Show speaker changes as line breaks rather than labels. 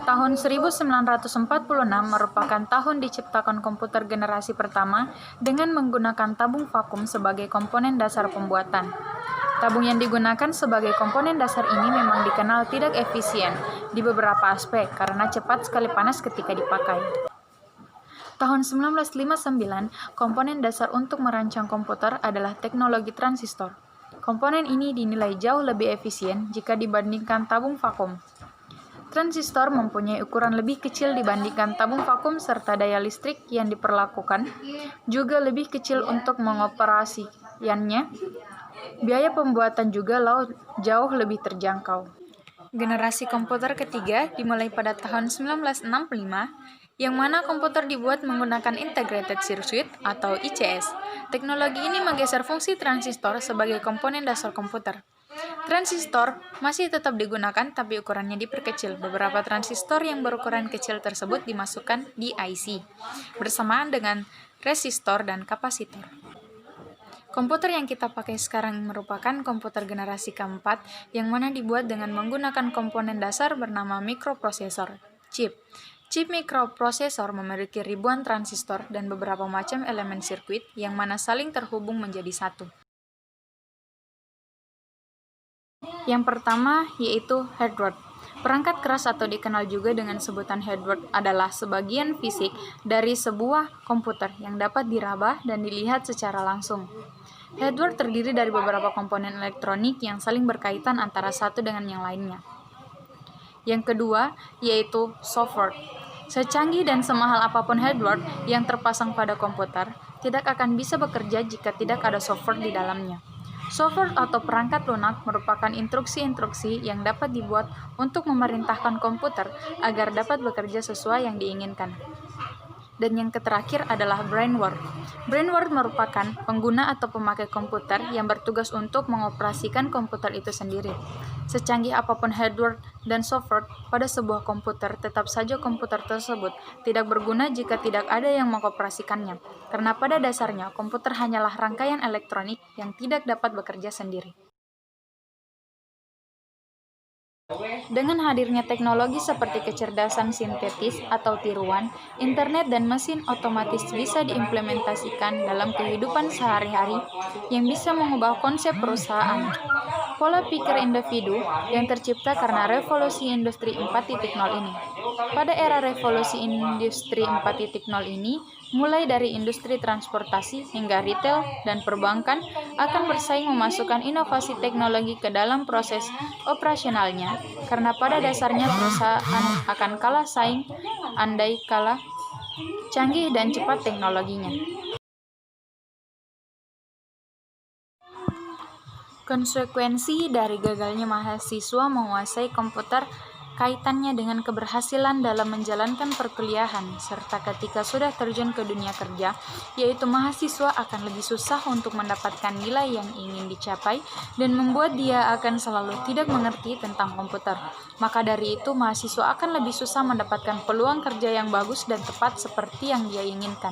Tahun 1946 merupakan tahun diciptakan komputer generasi pertama dengan menggunakan tabung vakum sebagai komponen dasar pembuatan. Tabung yang digunakan sebagai komponen dasar ini memang dikenal tidak efisien di beberapa aspek karena cepat sekali panas ketika dipakai. Tahun 1959, komponen dasar untuk merancang komputer adalah teknologi transistor. Komponen ini dinilai jauh lebih efisien jika dibandingkan tabung vakum. Transistor mempunyai ukuran lebih kecil dibandingkan tabung vakum serta daya listrik yang diperlakukan juga lebih kecil untuk mengoperasikannya. Biaya pembuatan juga jauh lebih terjangkau. Generasi komputer ketiga dimulai pada tahun 1965, yang mana komputer dibuat menggunakan Integrated Circuit atau ICS. Teknologi ini menggeser fungsi transistor sebagai komponen dasar komputer. Transistor masih tetap digunakan tapi ukurannya diperkecil. Beberapa transistor yang berukuran kecil tersebut dimasukkan di IC, bersamaan dengan resistor dan kapasitor. Komputer yang kita pakai sekarang merupakan komputer generasi keempat yang mana dibuat dengan menggunakan komponen dasar bernama mikroprosesor, chip. Chip mikroprosesor memiliki ribuan transistor dan beberapa macam elemen sirkuit yang mana saling terhubung menjadi satu. Yang pertama yaitu hardware. Perangkat keras atau dikenal juga dengan sebutan hardware adalah sebagian fisik dari sebuah komputer yang dapat diraba dan dilihat secara langsung. Hardware terdiri dari beberapa komponen elektronik yang saling berkaitan antara satu dengan yang lainnya. Yang kedua yaitu software. Secanggih dan semahal apapun hardware yang terpasang pada komputer, tidak akan bisa bekerja jika tidak ada software di dalamnya. Software atau perangkat lunak merupakan instruksi-instruksi yang dapat dibuat untuk memerintahkan komputer agar dapat bekerja sesuai yang diinginkan. Dan yang terakhir adalah brainware. Brainware merupakan pengguna atau pemakai komputer yang bertugas untuk mengoperasikan komputer itu sendiri. Secanggih apapun hardware dan software pada sebuah komputer, tetap saja komputer tersebut tidak berguna jika tidak ada yang mengoperasikannya, karena pada dasarnya komputer hanyalah rangkaian elektronik yang tidak dapat bekerja sendiri. Dengan hadirnya teknologi seperti kecerdasan sintetis atau tiruan, internet dan mesin otomatis bisa diimplementasikan dalam kehidupan sehari-hari yang bisa mengubah konsep perusahaan. Pola pikir individu yang tercipta karena revolusi industri 4.0 ini. Pada era revolusi industri 4.0 ini, mulai dari industri transportasi hingga retail dan perbankan akan bersaing memasukkan inovasi teknologi ke dalam proses operasionalnya, karena pada dasarnya perusahaan akan kalah saing andai kalah canggih dan cepat teknologinya. Konsekuensi dari gagalnya mahasiswa menguasai komputer kaitannya dengan keberhasilan dalam menjalankan perkuliahan, serta ketika sudah terjun ke dunia kerja, yaitu mahasiswa akan lebih susah untuk mendapatkan nilai yang ingin dicapai dan membuat dia akan selalu tidak mengerti tentang komputer. Maka dari itu, mahasiswa akan lebih susah mendapatkan peluang kerja yang bagus dan tepat seperti yang dia inginkan.